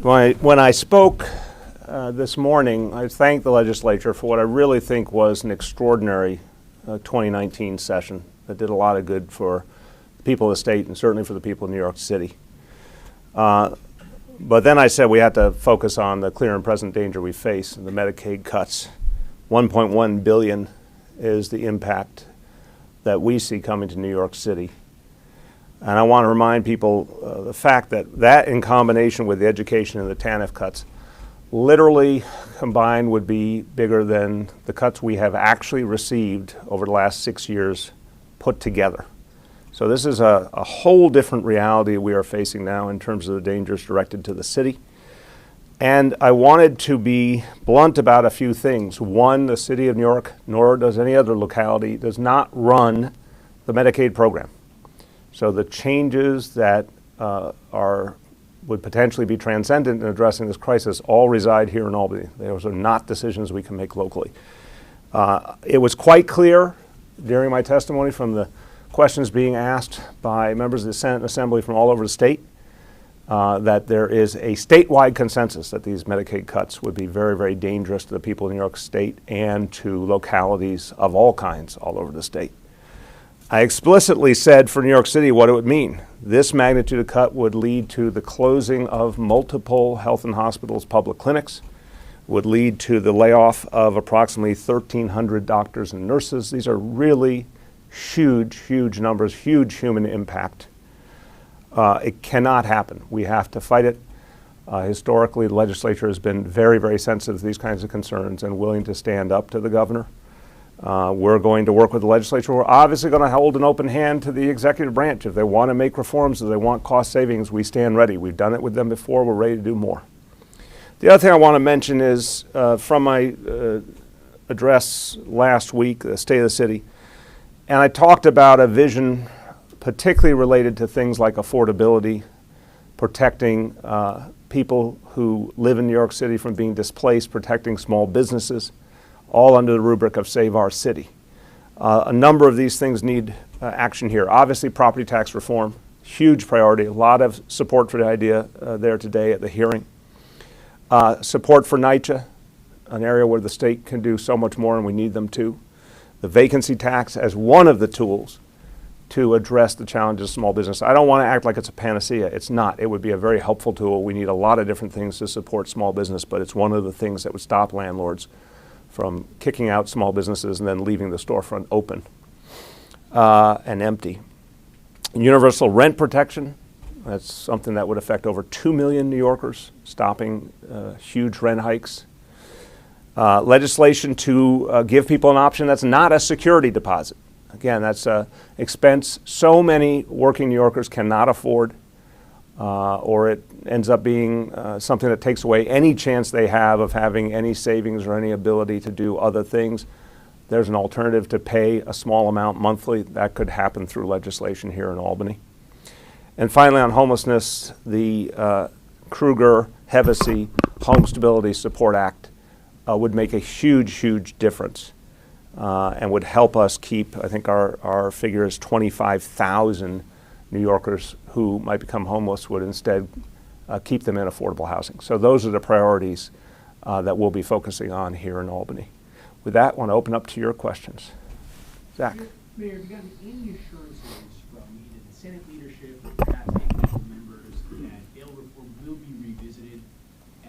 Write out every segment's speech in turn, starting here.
When I spoke this morning, I thanked the legislature for what I really think was an extraordinary 2019 session that did a lot of good for the people of the state and certainly for the people of New York City. But then I said we had to focus on the clear and present danger we face and the Medicaid cuts. $1.1 billion is the impact that we see coming to New York City. And I want to remind people the fact that in combination with the education and the TANF cuts literally combined would be bigger than the cuts we have actually received over the last 6 years put together. So this is a whole different reality we are facing now in terms of the dangers directed to the city. And I wanted to be blunt about a few things. One, the city of New York, nor does any other locality, does not run the Medicaid program. So the changes that would potentially be transcendent in addressing this crisis all reside here in Albany. Those are not decisions we can make locally. It was quite clear during my testimony from the questions being asked by members of the Senate and Assembly from all over the state that there is a statewide consensus that these Medicaid cuts would be very, very dangerous to the people of New York State and to localities of all kinds all over the state. I explicitly said for New York City what it would mean. This magnitude of cut would lead to the closing of multiple health and hospitals public clinics, would lead to the layoff of approximately 1,300 doctors and nurses. These are really huge, huge numbers, huge human impact. It cannot happen. We have to fight it. Historically, the legislature has been very, very sensitive to these kinds of concerns and willing to stand up to the governor. We're going to work with the legislature. We're obviously going to hold an open hand to the executive branch. If they want to make reforms, if they want cost savings, we stand ready. We've done it with them before. We're ready to do more. The other thing I want to mention is from my address last week, the State of the City, and I talked about a vision particularly related to things like affordability, protecting people who live in New York City from being displaced, protecting small businesses, all under the rubric of Save Our City. A number of these things need action here. Obviously, property tax reform, huge priority. A lot of support for the idea there today at the hearing. Support for NYCHA, an area where the state can do so much more and we need them to. The vacancy tax as one of the tools to address the challenges of small business. I don't want to act like it's a panacea. It's not. It would be a very helpful tool. We need a lot of different things to support small business, but it's one of the things that would stop landlords from kicking out small businesses and then leaving the storefront open and empty. Universal rent protection, that's something that would affect over 2 million New Yorkers, stopping huge rent hikes. Legislation to give people an option that's not a security deposit. Again, that's an expense so many working New Yorkers cannot afford, or it ends up being something that takes away any chance they have of having any savings or any ability to do other things. There's an alternative to pay a small amount monthly. That could happen through legislation here in Albany. And finally, on homelessness, the Kruger-Hevesy Home Stability Support Act would make a huge, huge difference and would help us keep, I think our figure is 25,000 New Yorkers who might become homeless would instead keep them in affordable housing. So those are the priorities that we'll be focusing on here in Albany. With that, I want to open up to your questions. Zach. Mayor, have you gotten any assurances from either the Senate leadership or perhaps individual members that bail reform will be revisited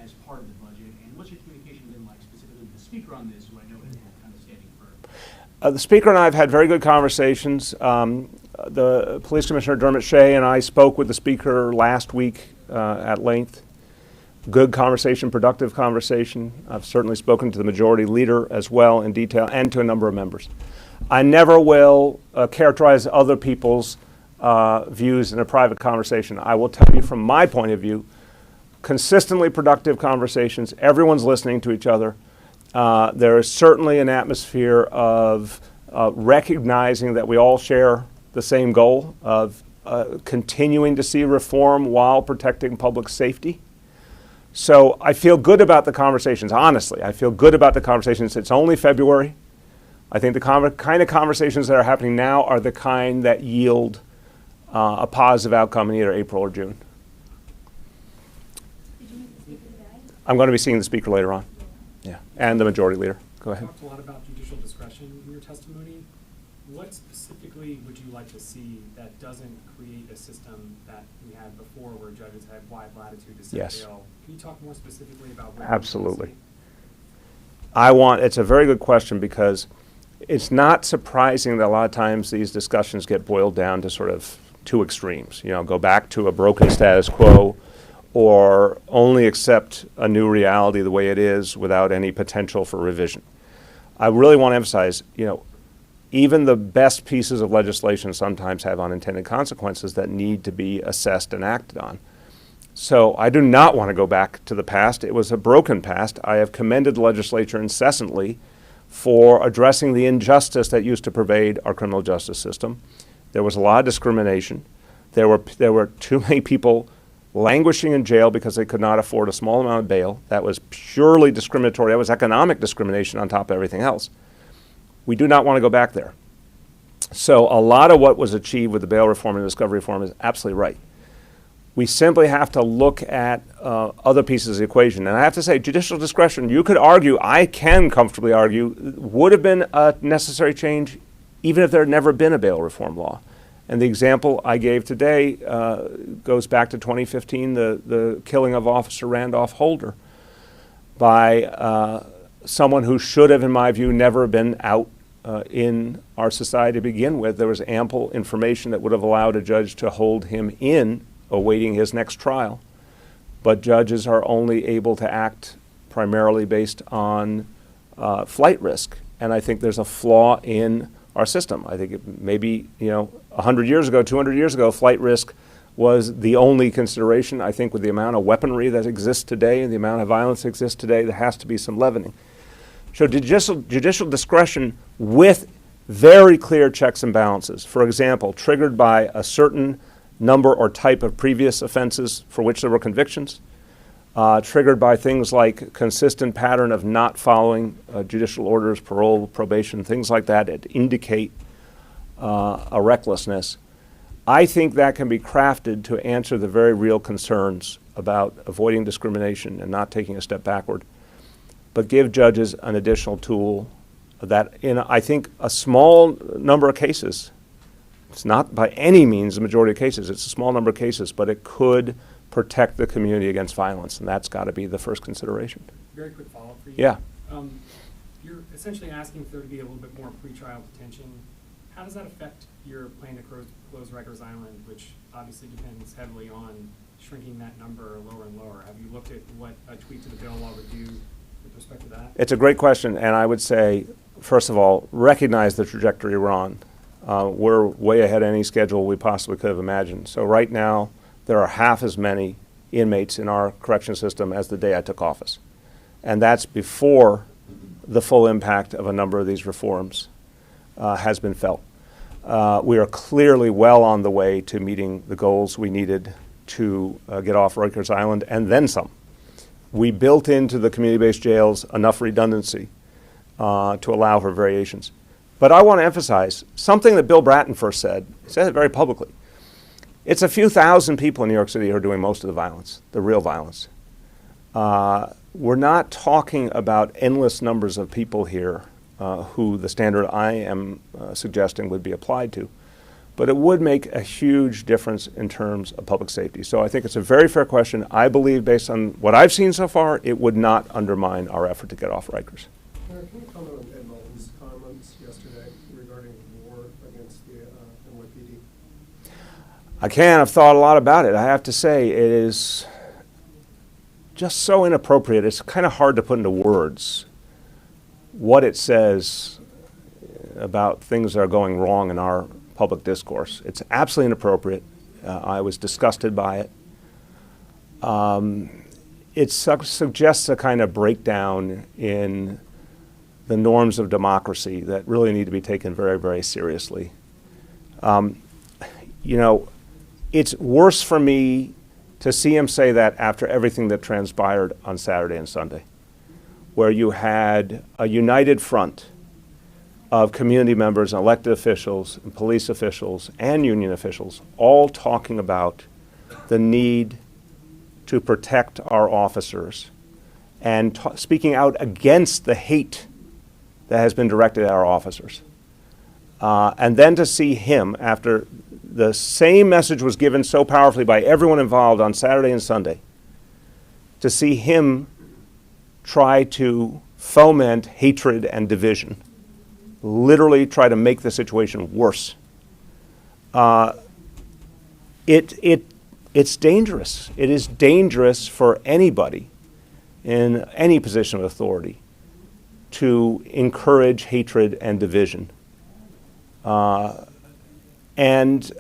as part of the budget? And what's your communication been like specifically with the Speaker on this, who I know is kind of standing firm? The Speaker and I have had very good conversations. The Police Commissioner Dermot Shea and I spoke with the Speaker last week at length. Good conversation, productive conversation. I've certainly spoken to the Majority Leader as well in detail and to a number of members. I never will characterize other people's views in a private conversation. I will tell you from my point of view, consistently productive conversations. Everyone's listening to each other. There is certainly an atmosphere of recognizing that we all share the same goal of continuing to see reform while protecting public safety. So I feel good about the conversations, honestly. I feel good about the conversations. It's only February. I think the kind of conversations that are happening now are the kind that yield a positive outcome in either April or June. Did you make the I'm going to be seeing the speaker later on. Yeah, and the majority leader. Go ahead. You talked a lot about judicial discretion in your testimony. What specifically would you like to see that doesn't create a system that we had before where judges had wide latitude to set Yes. bail? Can you talk more specifically about what Absolutely. you want to see? It's a very good question because it's not surprising that a lot of times these discussions get boiled down to sort of two extremes. You know, go back to a broken status quo or only accept a new reality the way it is without any potential for revision. I really want to emphasize, even the best pieces of legislation sometimes have unintended consequences that need to be assessed and acted on. So I do not want to go back to the past. It was a broken past. I have commended the legislature incessantly for addressing the injustice that used to pervade our criminal justice system. There was a lot of discrimination. There were too many people languishing in jail because they could not afford a small amount of bail. That was purely discriminatory. That was economic discrimination on top of everything else. We do not want to go back there. So a lot of what was achieved with the bail reform and discovery reform is absolutely right. We simply have to look at other pieces of the equation. And I have to say, judicial discretion, you could argue, I can comfortably argue, would have been a necessary change even if there had never been a bail reform law. And the example I gave today goes back to 2015, the killing of Officer Randolph Holder by someone who should have, in my view, never been out in our society to begin with. There was ample information that would have allowed a judge to hold him in, awaiting his next trial. But judges are only able to act primarily based on flight risk. And I think there's a flaw in our system. I think maybe 100 years ago, 200 years ago, flight risk was the only consideration. I think with the amount of weaponry that exists today and the amount of violence that exists today, there has to be some leavening. So judicial discretion with very clear checks and balances. For example, triggered by a certain number or type of previous offenses for which there were convictions, triggered by things like consistent pattern of not following judicial orders, parole, probation, things like that indicate a recklessness. I think that can be crafted to answer the very real concerns about avoiding discrimination and not taking a step backward, but give judges an additional tool that in, I think, a small number of cases, it's not by any means the majority of cases, it's a small number of cases, but it could protect the community against violence, and that's got to be the first consideration. Very quick follow-up for you. Yeah. You're essentially asking for there to be a little bit more pretrial detention. How does that affect your plan to close Rikers Island, which obviously depends heavily on shrinking that number lower and lower? Have you looked at what a tweak to the bail law would do with respect to that? It's a great question, and I would say, first of all, recognize the trajectory we're on. We're way ahead of any schedule we possibly could have imagined. So right now, there are half as many inmates in our correction system as the day I took office. And that's before the full impact of a number of these reforms has been felt. We are clearly well on the way to meeting the goals we needed to get off Rikers Island and then some. We built into the community-based jails enough redundancy to allow for variations. But I want to emphasize something that Bill Bratton first said. He said it very publicly. It's a few thousand people in New York City who are doing most of the violence, the real violence. We're not talking about endless numbers of people here who the standard I am suggesting would be applied to. But it would make a huge difference in terms of public safety. So I think it's a very fair question. I believe, based on what I've seen so far, it would not undermine our effort to get off Rikers. Can you comment on Ed Mullen's comments yesterday regarding war against the NYPD? I can. I've thought a lot about it. I have to say, it is just so inappropriate. It's kind of hard to put into words what it says about things that are going wrong in our public discourse. It's absolutely inappropriate. I was disgusted by it. It suggests a kind of breakdown in the norms of democracy that really need to be taken very, very seriously. It's worse for me to see him say that after everything that transpired on Saturday and Sunday, where you had a united front of community members and elected officials and police officials and union officials all talking about the need to protect our officers and speaking out against the hate that has been directed at our officers. And then to see him, after the same message was given so powerfully by everyone involved on Saturday and Sunday, to see him try to foment hatred and division, literally try to make the situation worse. It's dangerous. It is dangerous for anybody in any position of authority to encourage hatred and division. And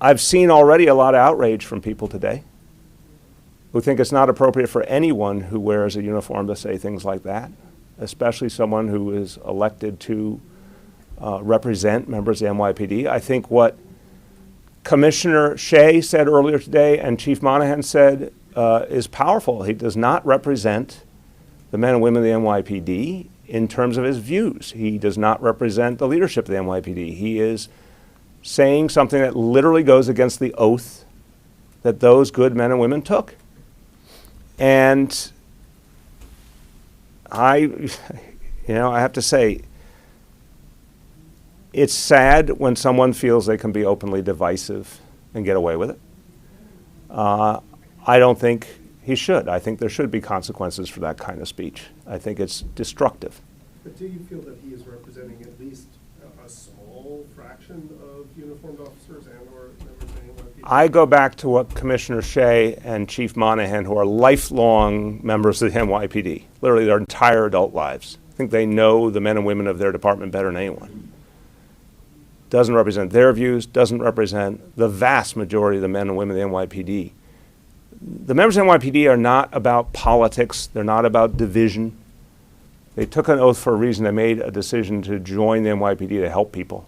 I've seen already a lot of outrage from people today who think it's not appropriate for anyone who wears a uniform to say things like that, especially someone who is elected to represent members of the NYPD. I think what Commissioner Shea said earlier today and Chief Monahan said is powerful. He does not represent the men and women of the NYPD in terms of his views. He does not represent the leadership of the NYPD. He is saying something that literally goes against the oath that those good men and women took. And I have to say, it's sad when someone feels they can be openly divisive and get away with it. I don't think he should. I think there should be consequences for that kind of speech. I think it's destructive. But do you feel that he is representing at least a small fraction of uniformed officers and or members of the NYPD? I go back to what Commissioner Shea and Chief Monahan, who are lifelong members of the NYPD, literally their entire adult lives. I think they know the men and women of their department better than anyone. Doesn't represent their views, doesn't represent the vast majority of the men and women of the NYPD. The members of the NYPD are not about politics. They're not about division. They took an oath for a reason. They made a decision to join the NYPD to help people.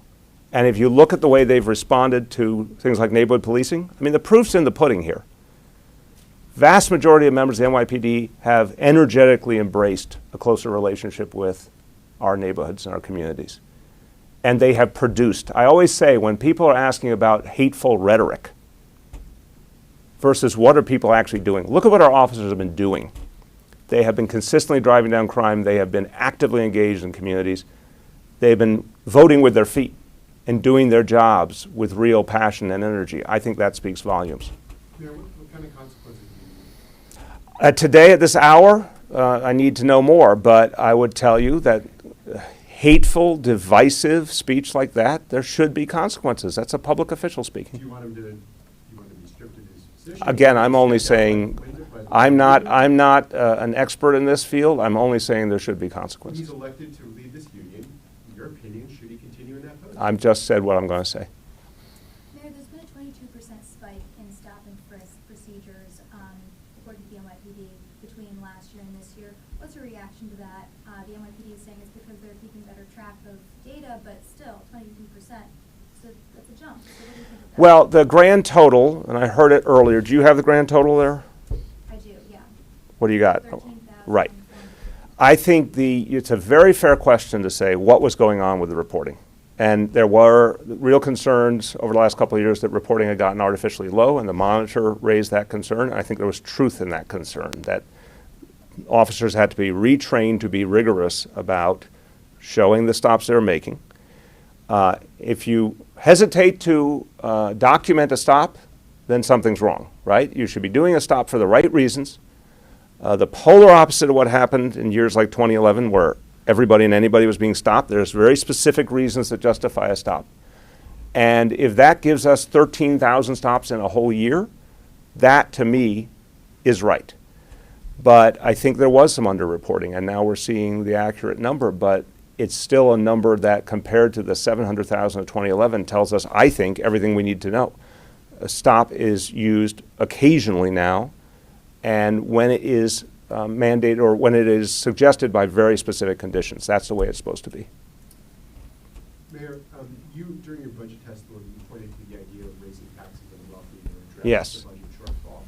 And if you look at the way they've responded to things like neighborhood policing, I mean, the proof's in the pudding here. Vast majority of members of the NYPD have energetically embraced a closer relationship with our neighborhoods and our communities. And they have produced. I always say when people are asking about hateful rhetoric versus what are people actually doing, look at what our officers have been doing. They have been consistently driving down crime. They have been actively engaged in communities. They've been voting with their feet and doing their jobs with real passion and energy. I think that speaks volumes. Mayor, what kind of consequences do you need? Today at this hour, I need to know more, but I would tell you that hateful, divisive speech like that, there should be consequences. That's a public official speaking. Do you want him to be stripped of his position? Again, I'm only saying, I'm not an expert in this field. I'm only saying there should be He's consequences. elected to lead this union. In your opinion, should he continue in that post? I've just said what I'm going to say. Mayor, there's been a 22% spike in stop and frisk procedures, according to the NYPD, between last year and this year. What's your reaction to that? The NYPD is saying it's because they're keeping better track of data, but still, 22%. So that's a jump. So what do you think of that? Well, the grand total, and I heard it earlier. Do you have the grand total there? I do, yeah. What do you got? 13,000. Right. I think it's a very fair question to say what was going on with the reporting. And there were real concerns over the last couple of years that reporting had gotten artificially low, and the monitor raised that concern. I think there was truth in that concern, that officers had to be retrained to be rigorous about showing the stops they were making. If you hesitate to document a stop, then something's wrong, right? You should be doing a stop for the right reasons. The polar opposite of what happened in years like 2011, where everybody and anybody was being stopped. There's very specific reasons that justify a stop. And if that gives us 13,000 stops in a whole year, that to me is right. But I think there was some underreporting, and now we're seeing the accurate number, but it's still a number that compared to the 700,000 of 2011 tells us, I think, everything we need to know. A stop is used occasionally now, and when it is mandated or when it is suggested by very specific conditions. That's the way it's supposed to be. Mayor, you, during your budget testimony, you pointed to the idea of raising taxes on the wealthy and address Yes. the budget shortfall.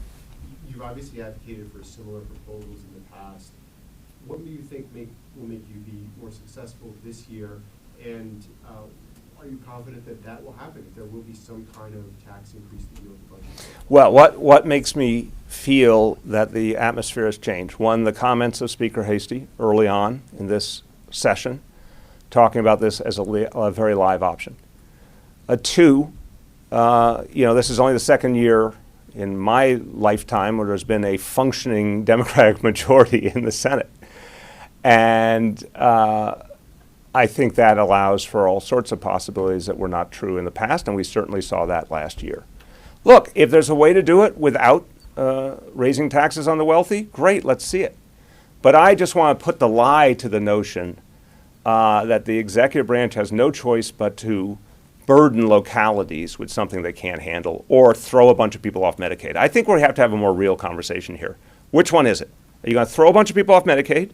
You've obviously advocated for similar proposals in the past. What do you think will make you be more successful this year? And are you confident that that will happen, if there will be some kind of tax increase that yields the budget? Well, what makes me feel that the atmosphere has changed? One, the comments of Speaker Hastie early on in this session, talking about this as a very live option. Two, this is only the second year in my lifetime where there's been a functioning Democratic majority in the Senate. And I think that allows for all sorts of possibilities that were not true in the past, and we certainly saw that last year. Look, if there's a way to do it without raising taxes on the wealthy, great, let's see it. But I just want to put the lie to the notion that the executive branch has no choice but to burden localities with something they can't handle or throw a bunch of people off Medicaid. I think we have to have a more real conversation here. Which one is it? Are you going to throw a bunch of people off Medicaid?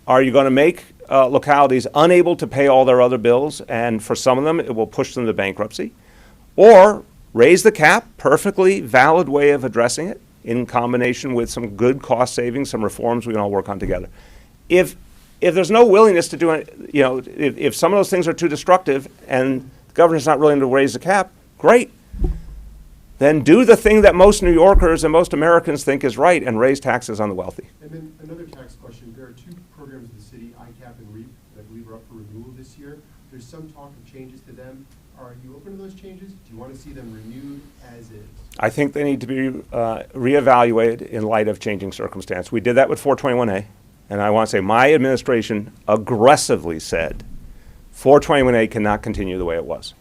Are you going to make localities unable to pay all their other bills, and for some of them it will push them to bankruptcy? Or raise the cap, perfectly valid way of addressing it, in combination with some good cost savings, some reforms we can all work on together. If there's no willingness to do it, if some of those things are too destructive and the governor's not willing to raise the cap, great. Then do the thing that most New Yorkers and most Americans think is right and raise taxes on the wealthy. And then another tax question. There are two programs in the city, ICAP and REAP, that I believe are up for renewal this year. There's some talk of changes to them. Are you open to those changes? Do you want to see them renewed as is? I think they need to be reevaluated in light of changing circumstance. We did that with 421A, and I want to say my administration aggressively said 421A cannot continue the way it was.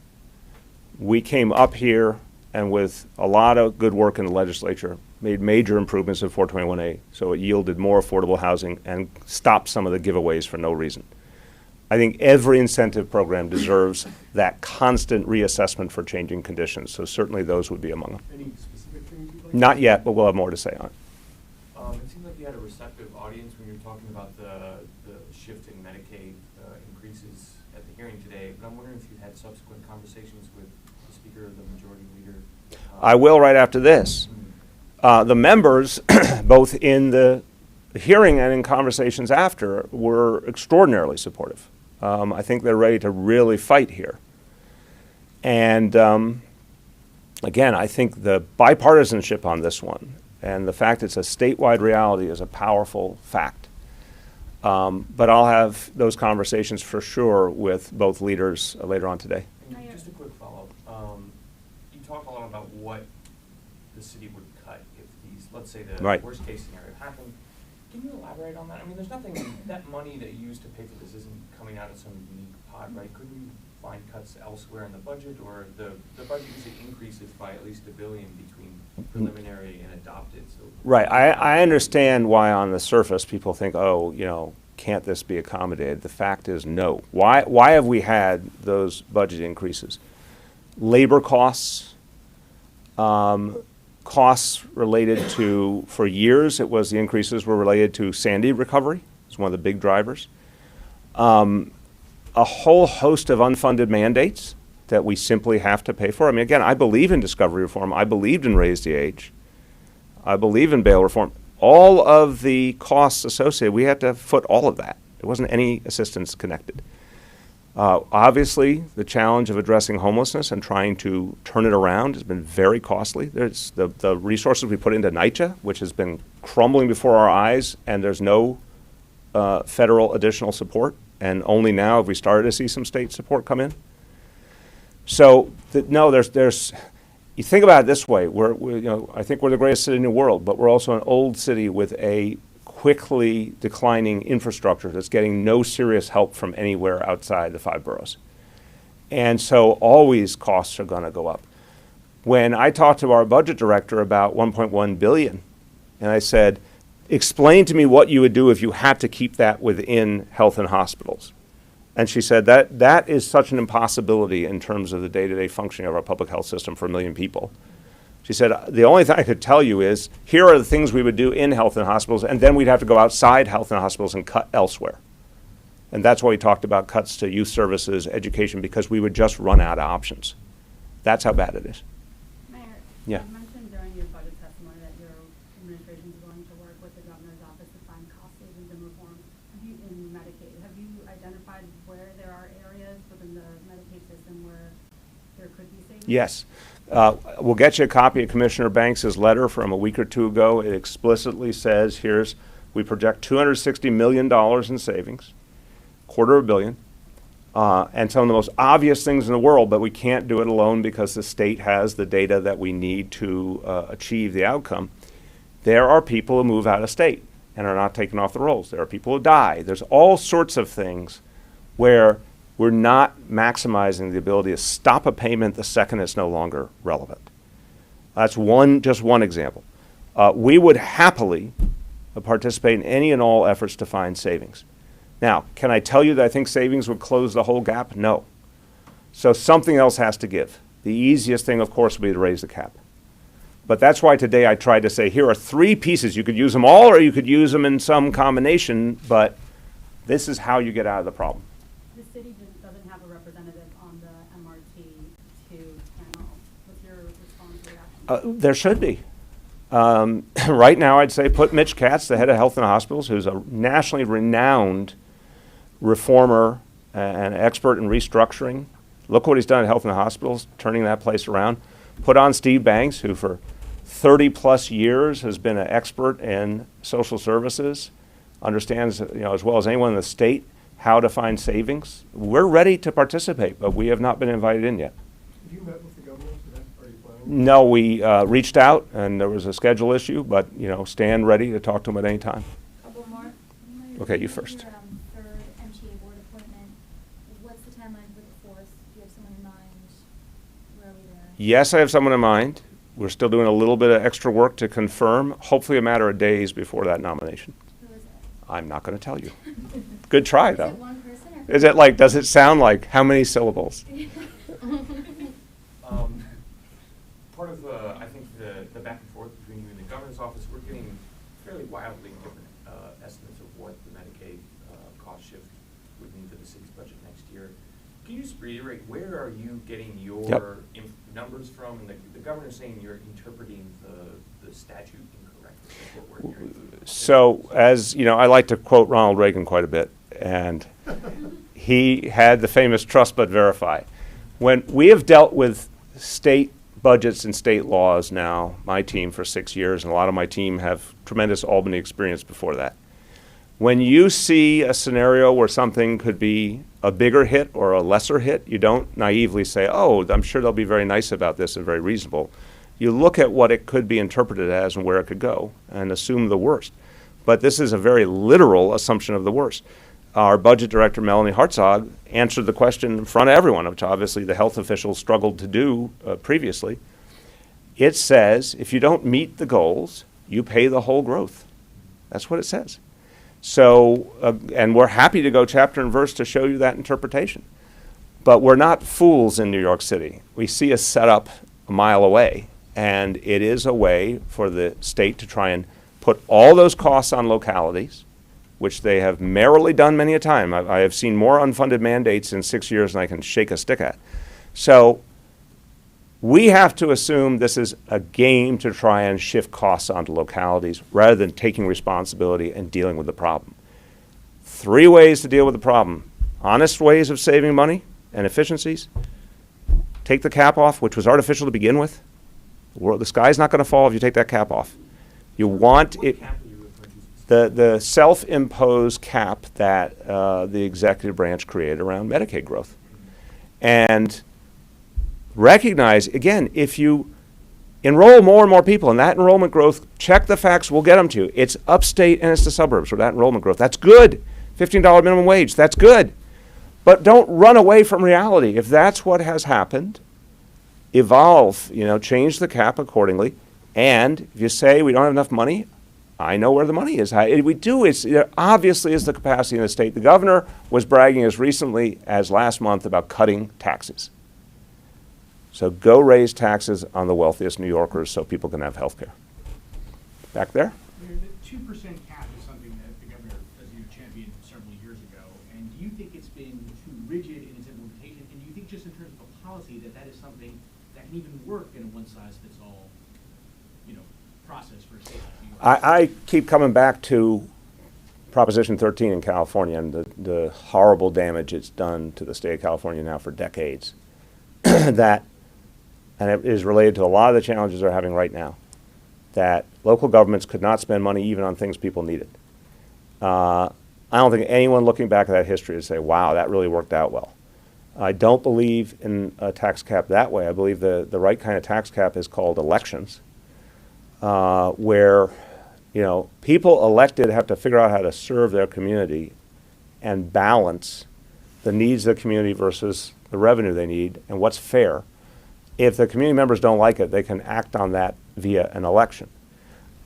We came up here and with a lot of good work in the legislature, made major improvements in 421A, so it yielded more affordable housing and stopped some of the giveaways for no reason. I think every incentive program deserves that constant reassessment for changing conditions, so certainly those would be among them. Any specific things you'd like? Not yet, but we'll have more to say on it. It seemed like you had a receptive audience when you were talking about the shift in Medicaid increases at the hearing today, but I'm wondering if you had subsequent conversations with the Speaker or the Majority Leader. I will right after this. The members, both in the hearing and in conversations after, were extraordinarily supportive. I think they're ready to really fight here. And again, I think the bipartisanship on this one and the fact it's a statewide reality is a powerful fact. But I'll have those conversations for sure with both leaders later on today. And just a quick follow-up. You talk a lot about what the city would cut if these, let's say the Right. worst case scenario happened. Can you elaborate on that? I mean, there's nothing, that money that you used to pay for this isn't coming out of some unique pot, right? Couldn't we find cuts elsewhere in the budget, or the budget usually increases by at least $1 billion between preliminary and adopted, so. Right. I understand why on the surface people think, oh, can't this be accommodated? The fact is no. Why have we had those budget increases? Labor costs, costs related to, for years, it was the increases were related to Sandy recovery. It's one of the big drivers. A whole host of unfunded mandates that we simply have to pay for. I mean, again, I believe in discovery reform. I believed in raise the age. I believe in bail reform. All of the costs associated, we had to foot all of that. There wasn't any assistance connected. Obviously, the challenge of addressing homelessness and trying to turn it around has been very costly. There's the resources we put into NYCHA, which has been crumbling before our eyes, and there's no federal additional support. And only now have we started to see some state support come in. So, there's. You think about it this way: I think we're the greatest city in the world, but we're also an old city with a quickly declining infrastructure that's getting no serious help from anywhere outside the 5 boroughs. And so always costs are going to go up. When I talked to our budget director about $1.1 billion, and I said, explain to me what you would do if you had to keep that within health and hospitals. And she said that is such an impossibility in terms of the day-to-day functioning of our public health system for 1 million people. She said, the only thing I could tell you is, here are the things we would do in health and hospitals, and then we'd have to go outside health and hospitals and cut elsewhere. And that's why we talked about cuts to youth services, education, because we would just run out of options. That's how bad it is. Mayor, Yeah. you mentioned during your budget testimony that your administration is going to work with the governor's office to find cost savings and reforms in Medicaid. Have you identified where there are areas within the Medicaid system Yes. We'll get you a copy of Commissioner Banks' letter from a week or two ago. It explicitly says, we project $260 million in savings, $250 million, and some of the most obvious things in the world, but we can't do it alone because the state has the data that we need to achieve the outcome. There are people who move out of state and are not taken off the rolls. There are people who die. There's all sorts of things where we're not maximizing the ability to stop a payment the second it's no longer relevant. That's just one example. We would happily participate in any and all efforts to find savings. Now, can I tell you that I think savings would close the whole gap? No. So something else has to give. The easiest thing, of course, would be to raise the cap. But that's why today I tried to say, here are three pieces. You could use them all or you could use them in some combination, but this is how you get out of the problem. The city doesn't have a representative on the MRT2 panel. What's your response to that? There should be. Right now, I'd say put Mitch Katz, the head of Health and Hospitals, who's a nationally renowned reformer and expert in restructuring. Look what he's done at Health and Hospitals, turning that place around. Put on Steve Banks, who for 30 plus years has been an expert in social services, understands, as well as anyone in the state, how to find savings. We're ready to participate, but we have not been invited in yet. Have you met with the governor today? Are you planning? No, we reached out, and there was a schedule issue, but, stand ready to talk to them at any time. Couple more. Okay, you first. Your third MTA board appointment, what's the timeline for the fourth? Do you have someone in mind? Where are we there? Yes, I have someone in mind. We're still doing a little bit of extra work to confirm, hopefully a matter of days before that nomination. Who is it? I'm not going to tell you. Good try, Is though. it one person or? Is it like, does it sound like, how many syllables? Part of, I think, the back and forth between you and the governor's office, we're getting fairly wildly different estimates of what the Medicaid cost shift would mean to the city's budget next year. Can you just reiterate, where are you getting your numbers from? And the governor's saying you're interpreting the statute incorrectly. That's what we're hearing. So, as you know, I like to quote Ronald Reagan quite a bit, and he had the famous trust but verify. When we have dealt with state budgets and state laws now, my team for 6 years, and a lot of my team have tremendous Albany experience before that. When you see a scenario where something could be a bigger hit or a lesser hit, you don't naively say, oh, I'm sure they'll be very nice about this and very reasonable. You look at what it could be interpreted as and where it could go and assume the worst. But this is a very literal assumption of the worst. Our budget director, Melanie Hartzog, answered the question in front of everyone, which obviously the health officials struggled to do previously. It says, if you don't meet the goals, you pay the whole growth. That's what it says. So, and we're happy to go chapter and verse to show you that interpretation. But we're not fools in New York City. We see a setup a mile away, and it is a way for the state to try and put all those costs on localities, which they have merrily done many a time. I have seen more unfunded mandates in 6 years than I can shake a stick at. So we have to assume this is a game to try and shift costs onto localities rather than taking responsibility and dealing with the problem. 3 ways to deal with the problem. Honest ways of saving money and efficiencies. Take the cap off, which was artificial to begin with. The sky's not going to fall if you take that cap off. You want it. The self-imposed cap that the executive branch created around Medicaid growth. And recognize, again, if you enroll more and more people in that enrollment growth, check the facts, we'll get them to you. It's upstate and it's the suburbs for that enrollment growth. That's good. $15 minimum wage, that's good. But don't run away from reality. If that's what has happened, evolve, change the cap accordingly. And if you say we don't have enough money, I know where the money is. We do. There obviously is the capacity in the state. The governor was bragging as recently as last month about cutting taxes. So go raise taxes on the wealthiest New Yorkers so people can have health care. Back there? The 2% cap is something that the governor championed several years ago. And do you think it's been too rigid in its implementation? And do you think just in terms of a policy that is something that can even work in a one-size-fits-all process for a state like New York? I keep coming back to Proposition 13 in California and the horrible damage it's done to the state of California now for decades. That and it is related to a lot of the challenges they're having right now, that local governments could not spend money even on things people needed. I don't think anyone looking back at that history would say, wow, that really worked out well. I don't believe in a tax cap that way. I believe the right kind of tax cap is called elections, where people elected have to figure out how to serve their community and balance the needs of the community versus the revenue they need and what's fair. If the community members don't like it, they can act on that via an election.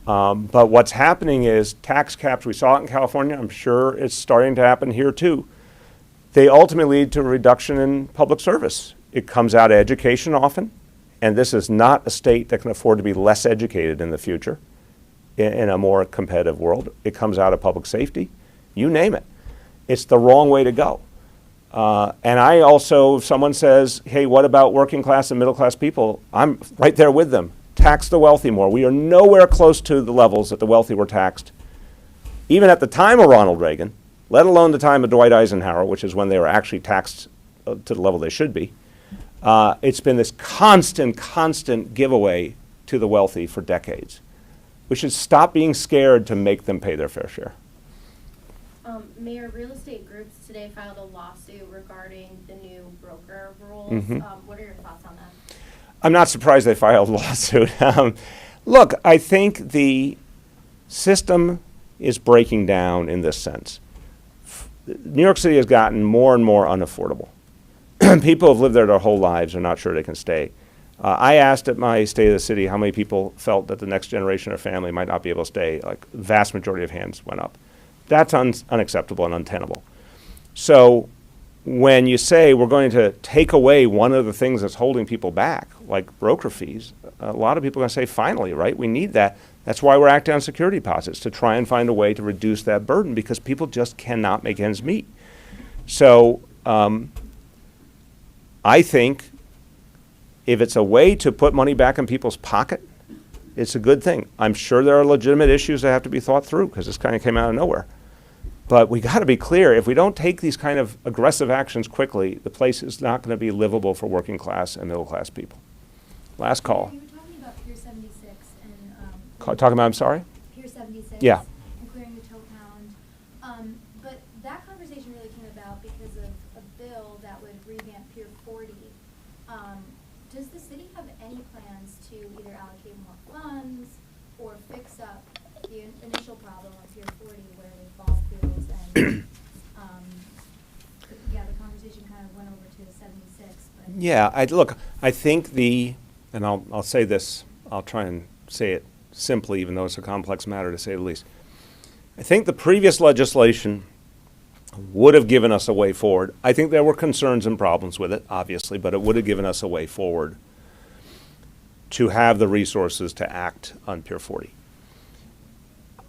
But what's happening is tax caps, we saw it in California, I'm sure it's starting to happen here too. They ultimately lead to a reduction in public service. It comes out of education often, and this is not a state that can afford to be less educated in the future in a more competitive world. It comes out of public safety, you name it. It's the wrong way to go. And I also, if someone says, hey, what about working class and middle class people? I'm right there with them. Tax the wealthy more. We are nowhere close to the levels that the wealthy were taxed, even at the time of Ronald Reagan, let alone the time of Dwight Eisenhower, which is when they were actually taxed to the level they should be. It's been this constant giveaway to the wealthy for decades. We should stop being scared to make them pay their fair share. Mayor, real estate groups today filed a lawsuit regarding the new broker rules. Mhm. What are your thoughts on that? I'm not surprised they filed a lawsuit. Look, I think the system is breaking down in this sense. New York City has gotten more and more unaffordable. People have lived there their whole lives are not sure they can stay. I asked at my State of the City how many people felt that the next generation of family might not be able to stay. Like, the vast majority of hands went up. That's unacceptable and untenable. So when you say we're going to take away one of the things that's holding people back, like broker fees, a lot of people are going to say, finally, right? We need that. That's why we're acting on security deposits, to try and find a way to reduce that burden, because people just cannot make ends meet. So I think if it's a way to put money back in people's pocket, it's a good thing. I'm sure there are legitimate issues that have to be thought through, because this kind of came out of nowhere. But we got to be clear, if we don't take these kind of aggressive actions quickly, the place is not going to be livable for working class and middle class people. Last call. You were talking about Pier 76 and Talking about, I'm sorry? Pier 76. Yeah. And clearing the tow pound. But that conversation really came about because of a bill that would revamp Pier 40. Does the city have any plans to either allocate more funds or fix up the initial problem of Pier 40 where the ball fields and the conversation kind of went over to 76. But Yeah, I think and I'll say this, I'll try and say it simply, even though it's a complex matter to say the least. I think the previous legislation would have given us a way forward. I think there were concerns and problems with it, obviously, but it would have given us a way forward to have the resources to act on Pier 40.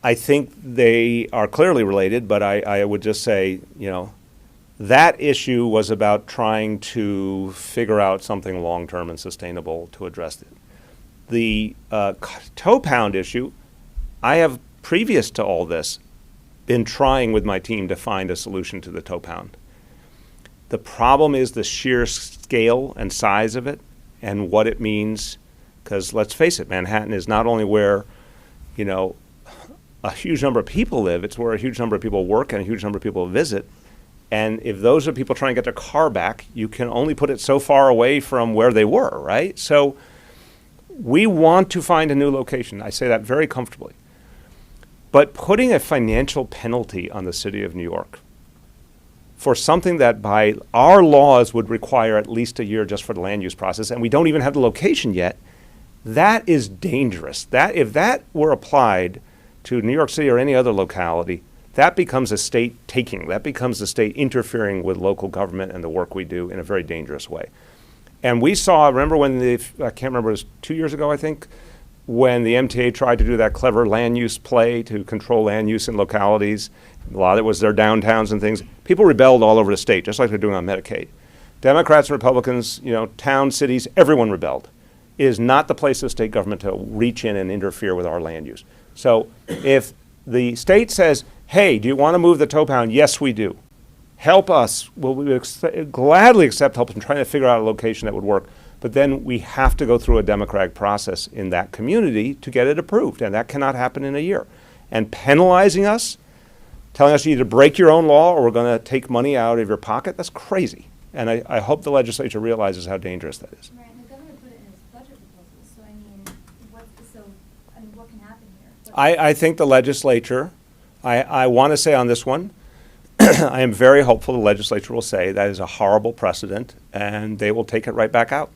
I think they are clearly related, but I would just say, that issue was about trying to figure out something long-term and sustainable to address it. The tow pound issue, I have, previous to all this, been trying with my team to find a solution to the tow pound. The problem is the sheer scale and size of it and what it means, because let's face it, Manhattan is not only where, a huge number of people live, it's where a huge number of people work and a huge number of people visit. And if those are people trying to get their car back, you can only put it so far away from where they were, right? So we want to find a new location. I say that very comfortably. But putting a financial penalty on the city of New York for something that by our laws would require at least a year just for the land use process, and we don't even have the location yet, that is dangerous. That if that were applied to New York City or any other locality, that becomes a state taking. That becomes the state interfering with local government and the work we do in a very dangerous way. And we saw, remember when I can't remember, it was 2 years ago, I think, when the MTA tried to do that clever land use play to control land use in localities. A lot of it was their downtowns and things. People rebelled all over the state, just like they're doing on Medicaid. Democrats and Republicans, towns, cities, everyone rebelled. It is not the place of state government to reach in and interfere with our land use. So if the state says, hey, do you want to move the tow pound? Yes, we do. Help us. Well, we would gladly accept help in trying to figure out a location that would work. But then we have to go through a democratic process in that community to get it approved, and that cannot happen in a year. And penalizing us, telling us you either break your own law or we're going to take money out of your pocket, that's crazy. And I hope the legislature realizes how dangerous that is. Right, and the governor put it in his budget proposal, so I mean, what can happen here? I think the legislature, I want to say on this one, I am very hopeful the legislature will say that is a horrible precedent and they will take it right back out.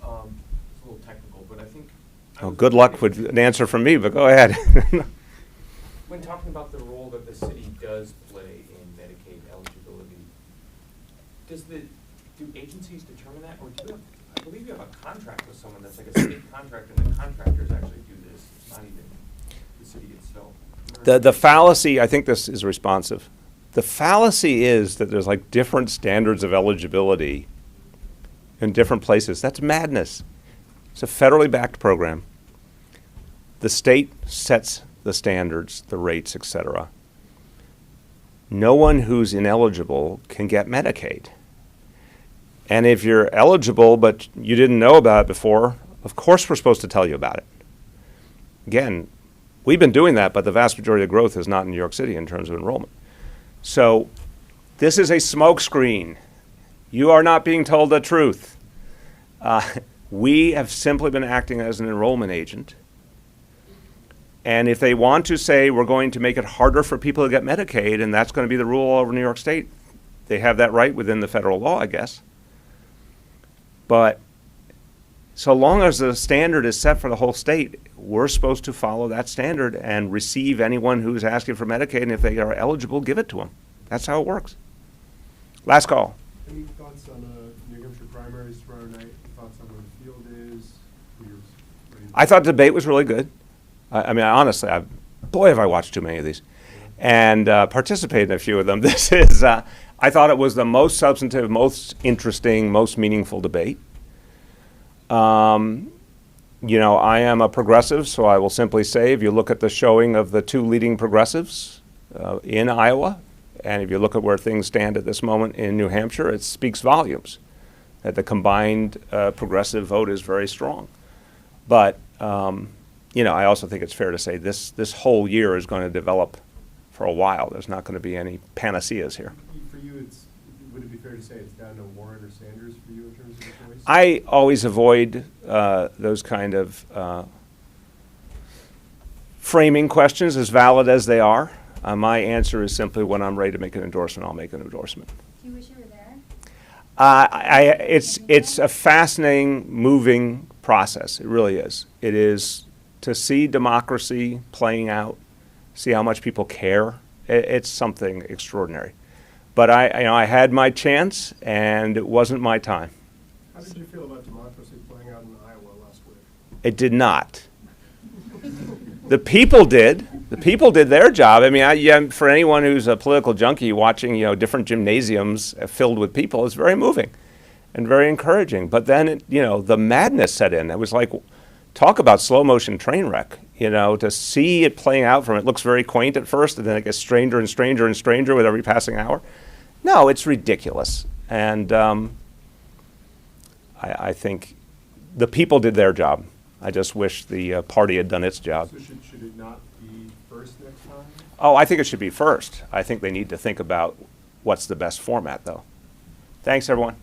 It's a little technical, but I think. Oh, good luck with an answer from me, but go ahead. When talking about the role that the city does play in Medicaid eligibility, do agencies determine that, or do you have, I believe you have a contract with someone that's like a state contract, and the contractors actually do this, it's not even the city itself. The fallacy, I think this is responsive. The fallacy is that there's like different standards of eligibility in different places. That's madness. It's a federally backed program. The state sets the standards, the rates, etc. No one who's ineligible can get Medicaid. And if you're eligible but you didn't know about it before, of course we're supposed to tell you about it. Again, we've been doing that, but the vast majority of growth is not in New York City in terms of enrollment. So this is a smokescreen. You are not being told the truth. We have simply been acting as an enrollment agent. And if they want to say we're going to make it harder for people to get Medicaid, and that's going to be the rule all over New York State, they have that right within the federal law, I guess. But so long as the standard is set for the whole state, we're supposed to follow that standard and receive anyone who's asking for Medicaid, and if they are eligible, give it to them. That's how it works. Last call. Any thoughts on New Hampshire primaries tomorrow night? Thoughts on where the field is? I thought the debate was really good. I mean, honestly, boy, have I watched too many of these, and participated in a few of them. This is, I thought it was the most substantive, most interesting, most meaningful debate. You know, I am a progressive, so I will simply say, if you look at the showing of the two leading progressives in Iowa, and if you look at where things stand at this moment in New Hampshire, it speaks volumes that the combined progressive vote is very strong. But you know, I also think it's fair to say this whole year is going to develop for a while. There's not going to be any panaceas here. For you, would it be fair to say it's down to Warren or Sanders for you in terms of the choice? I always avoid those kind of framing questions, as valid as they are. My answer is simply, when I'm ready to make an endorsement, I'll make an endorsement. Do you wish you were there? It's a fascinating, moving process. It really is. It is to see democracy playing out, see how much people care. It's something extraordinary. But I had my chance, and it wasn't my time. How did you feel about democracy playing out in Iowa last week? It did not. The people did. The people did their job. I mean, for anyone who's a political junkie, watching different gymnasiums filled with people is very moving and very encouraging. But then the madness set in. It was like, talk about slow motion train wreck. To see it playing out from it looks very quaint at first, and then it gets stranger and stranger and stranger with every passing hour. No, it's ridiculous. And I think the people did their job. I just wish the party had done its job. So should it not be first next time? Oh, I think it should be first. I think they need to think about what's the best format, though. Thanks, everyone.